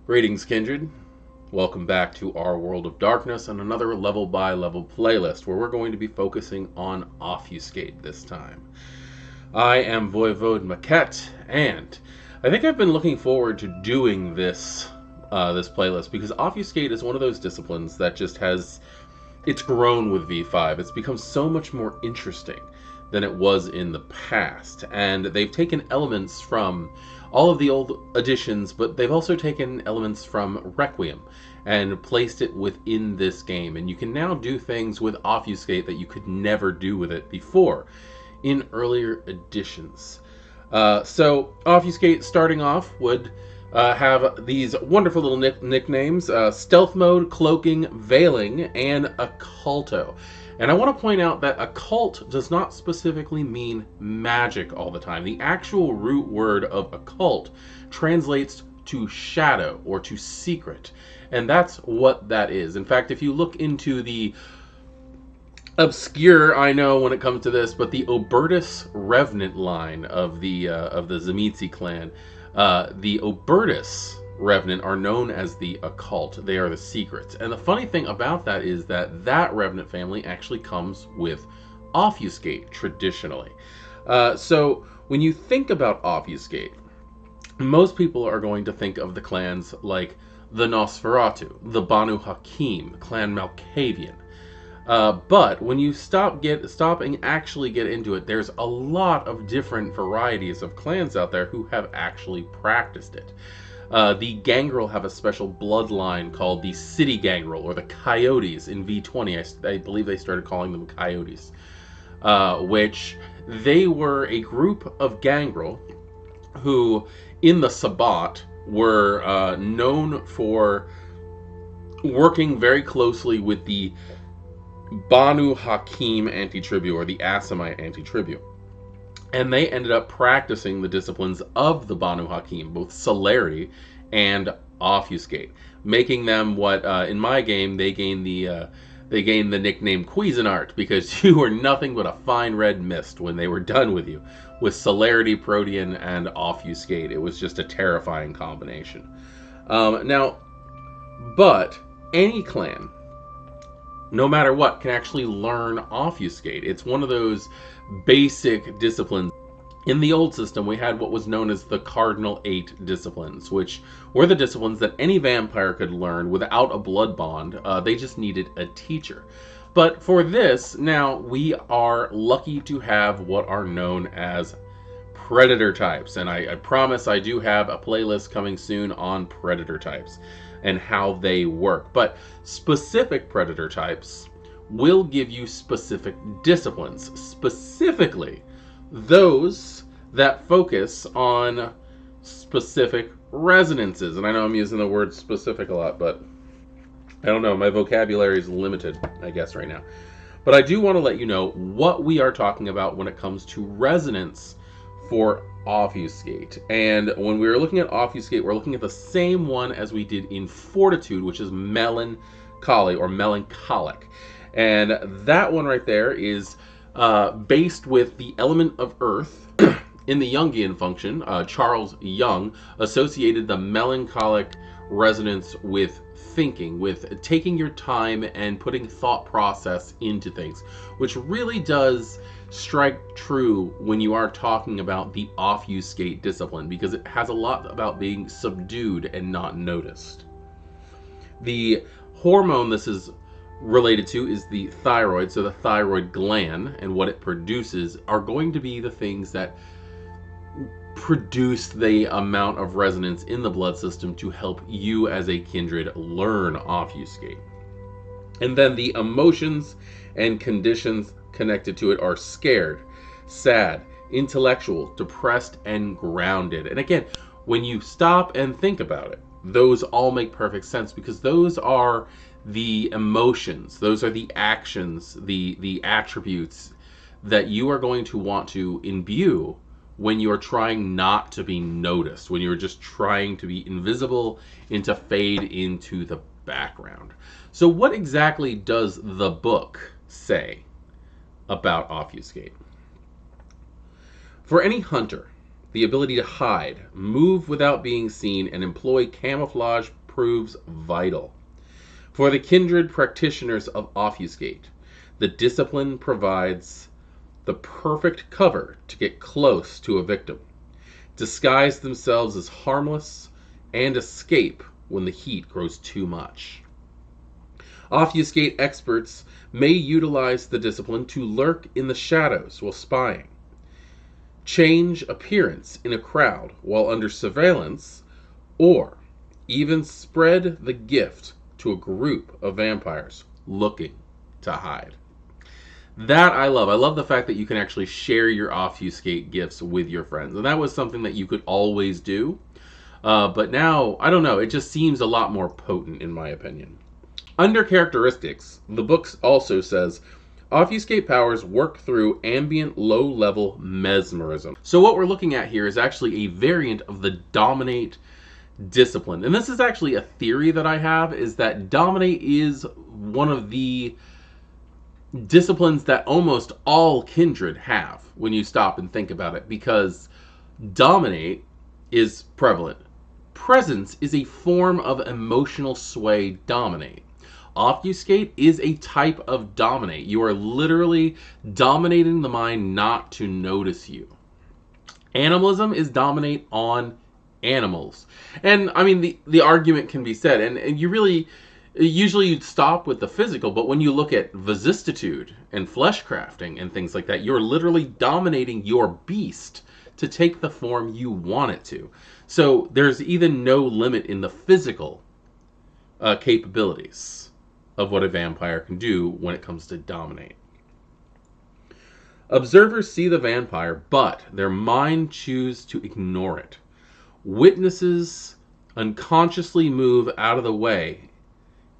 Greetings, kindred. Welcome back to our World of Darkness and another level by level playlist where we're going to be focusing on Obfuscate this time. I am Voivode Maquette, and I think I've been looking forward to doing this playlist because Obfuscate is one of those disciplines that just it's grown with V5. It's become so much more interesting than it was in the past, and they've taken elements from all of the old editions, but they've also taken elements from Requiem and placed it within this game, and you can now do things with Obfuscate that you could never do with it before in earlier editions. So Obfuscate, starting off, would have these wonderful little nicknames: Stealth Mode, Cloaking, Veiling, and Occulto. And I want to point out that occult does not specifically mean magic all the time. The actual root word of occult translates to shadow or to secret. And that's what that is. In fact, if you look into the obscure, I know when it comes to this, but the Obertus Revenant line of the Tzimisce clan, the Obertus Revenant are known as the occult. They are the secrets. And the funny thing about that is that Revenant family actually comes with Obfuscate traditionally. So when you think about Obfuscate, most people are going to think of the clans like the Nosferatu, the Banu Hakim, Clan Malkavian. But when you stop and actually get into it, there's a lot of different varieties of clans out there who have actually practiced it. The Gangrel have a special bloodline called the City Gangrel, or the Coyotes in V20. I believe they started calling them Coyotes, which they were a group of Gangrel who, in the Sabbat, were known for working very closely with the Banu Hakim anti-tribu, or the Assamite anti-tribu. And they ended up practicing the disciplines of the Banu Hakim, both celerity and Obfuscate, making them what, in my game, they gained the nickname Cuisinart, because you were nothing but a fine red mist when they were done with you. With celerity, Protean, and Obfuscate, it was just a terrifying combination. But any clan, no matter what, can actually learn Obfuscate. It's one of those basic disciplines. In the old system, we had what was known as the Cardinal 8 disciplines, which were the disciplines that any vampire could learn without a blood bond. They just needed a teacher. But for this, now we are lucky to have what are known as predator types. And I promise I do have a playlist coming soon on predator types and how they work. But specific predator types will give you specific disciplines, specifically those that focus on specific resonances. And I know I'm using the word specific a lot, but I don't know, my vocabulary is limited, I guess, right now. But I do want to let you know what we are talking about when it comes to resonance for Obfuscate. And when we were looking at Obfuscate, we're looking at the same one as we did in Fortitude, which is melancholy or melancholic. And that one right there is based with the element of earth. In the Jungian function, Charles Jung associated the melancholic resonance with thinking, with taking your time and putting thought process into things, which really does strike true when you are talking about the Obfuscate discipline, because it has a lot about being subdued and not noticed. The hormone this is related to is the thyroid, so the thyroid gland and what it produces are going to be the things that produce the amount of resonance in the blood system to help you as a kindred learn Obfuscate. And then the emotions and conditions connected to it are scared, sad, intellectual, depressed, and grounded. And again, when you stop and think about it, those all make perfect sense, because those are the emotions, those are the actions, the attributes that you are going to want to imbue when you're trying not to be noticed, when you're just trying to be invisible and to fade into the background. So what exactly does the book say about Obfuscate? For any hunter, The ability to hide, move without being seen, and employ camouflage proves vital. For the kindred practitioners of Obfuscate, the discipline provides the perfect cover to get close to a victim, disguise themselves as harmless, and escape when the heat grows too much. Obfuscate experts may utilize the discipline to lurk in the shadows while spying, change appearance in a crowd while under surveillance, or even spread the gift to a group of vampires looking to hide. That I love. I love the fact that you can actually share your Obfuscate gifts with your friends. And that was something that you could always do. But now, I don't know, it just seems a lot more potent in my opinion. Under characteristics, the book also says, Obfuscate powers work through ambient low-level mesmerism. So what we're looking at here is actually a variant of the Dominate discipline. And this is actually a theory that I have, is that Dominate is one of the disciplines that almost all kindred have when you stop and think about it, because Dominate is prevalent. Presence is a form of emotional sway. Dominate. Obfuscate is a type of dominate. You are literally dominating the mind not to notice you. Animalism is dominate on animals. And I mean, the argument can be said, and you really, usually you'd stop with the physical, but when you look at vicissitude and flesh crafting and things like that, you're literally dominating your beast to take the form you want it to. So there's even no limit in the physical capabilities of what a vampire can do when it comes to dominate. Observers see the vampire, but their mind chooses to ignore it. Witnesses unconsciously move out of the way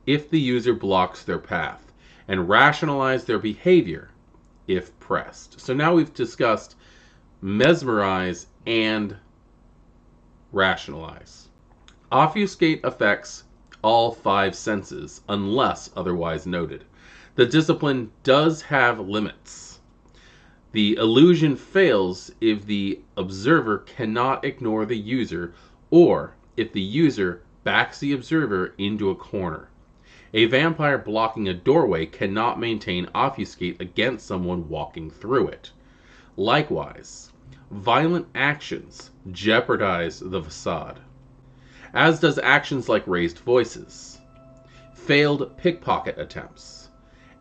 if the user blocks their path, and rationalize their behavior if pressed. So now we've discussed mesmerize and rationalize. Obfuscate affects all 5 senses, unless otherwise noted. The discipline does have limits. The illusion fails if the observer cannot ignore the user, or if the user backs the observer into a corner. A vampire blocking a doorway cannot maintain Obfuscate against someone walking through it. Likewise, violent actions jeopardize the facade, as does actions like raised voices, failed pickpocket attempts,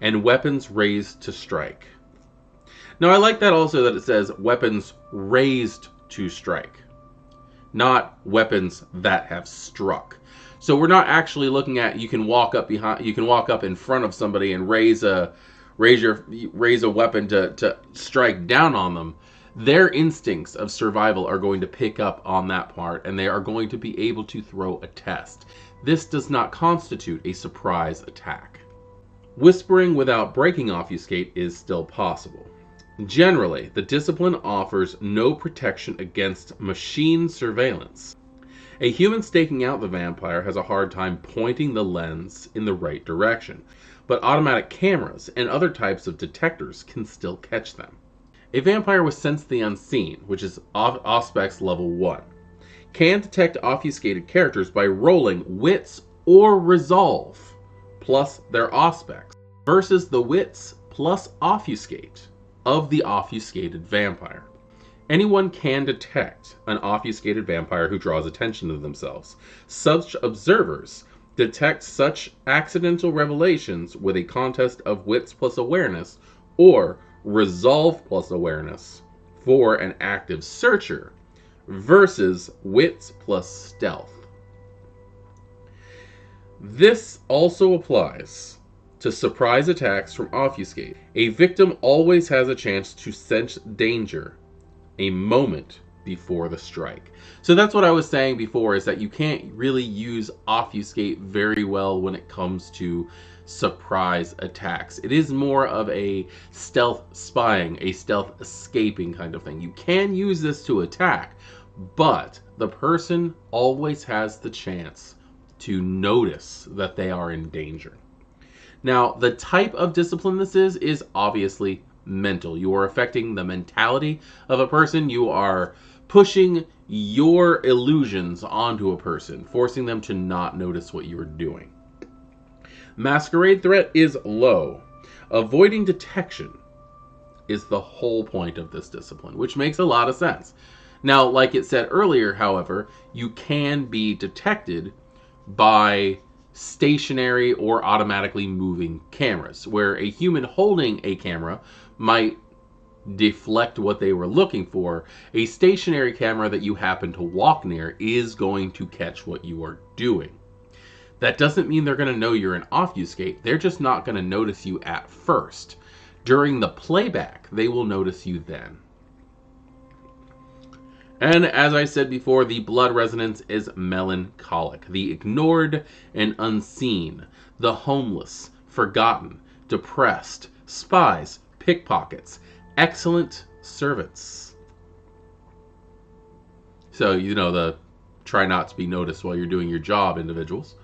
and weapons raised to strike. Now I like that also that it says weapons raised to strike, not weapons that have struck. So we're not actually looking at you can walk up in front of somebody and raise a weapon to strike down on them. Their instincts of survival are going to pick up on that part, and they are going to be able to throw a test. This does not constitute a surprise attack. Whispering without breaking Obfuscate is still possible. Generally, the discipline offers no protection against machine surveillance. A human staking out the vampire has a hard time pointing the lens in the right direction, but automatic cameras and other types of detectors can still catch them. A vampire with Sense the Unseen, which is Auspex level 1, can detect obfuscated characters by rolling wits or resolve plus their Auspex versus the wits plus obfuscate of the obfuscated vampire. Anyone can detect an obfuscated vampire who draws attention to themselves. Such observers detect such accidental revelations with a contest of wits plus awareness or resolve plus awareness for an active searcher versus wits plus stealth. This also applies to surprise attacks from Obfuscate. A victim always has a chance to sense danger a moment before the strike. So that's what I was saying before, is that you can't really use Obfuscate very well when it comes to surprise attacks. It is more of a stealth spying, a stealth escaping kind of thing. You can use this to attack, but the person always has the chance to notice that they are in danger. Now, the type of discipline this is obviously mental. You are affecting the mentality of a person. You are pushing your illusions onto a person, forcing them to not notice what you are doing. Masquerade threat is low. Avoiding detection is the whole point of this discipline, which makes a lot of sense. Now, like it said earlier, however, you can be detected by stationary or automatically moving cameras, where a human holding a camera might deflect what they were looking for. A stationary camera that you happen to walk near is going to catch what you are doing. That doesn't mean they're going to know you're in Obfuscate. They're just not going to notice you at first. During the playback, they will notice you then. And as I said before, the blood resonance is melancholic. The ignored and unseen. The homeless, forgotten, depressed, spies, pickpockets, excellent servants. So, the try not to be noticed while you're doing your job individuals.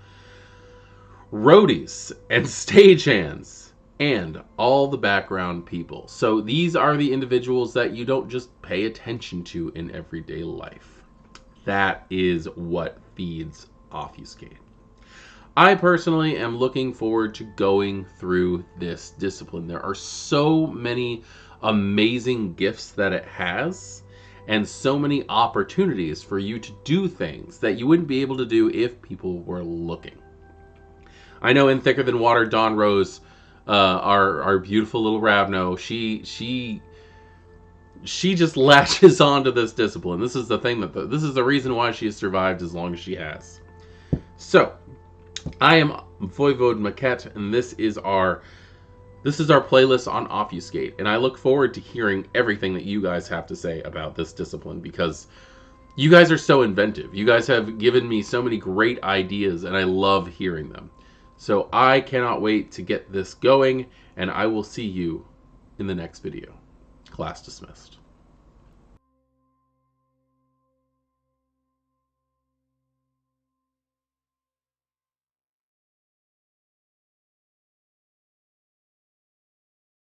Roadies and stagehands. And all the background people. So these are the individuals that you don't just pay attention to in everyday life. That is what feeds Obfuscate. I personally am looking forward to going through this discipline. There are so many amazing gifts that it has, and so many opportunities for you to do things that you wouldn't be able to do if people were looking. I know in Thicker Than Water, Dawn Rose, our beautiful little Ravno, she just latches onto this discipline. This is the thing this is the reason why she has survived as long as she has. So, I am Voivode Maquette, and this is our playlist on Obfuscate, and I look forward to hearing everything that you guys have to say about this discipline, because you guys are so inventive. You guys have given me so many great ideas, and I love hearing them. So I cannot wait to get this going, and I will see you in the next video. Class dismissed.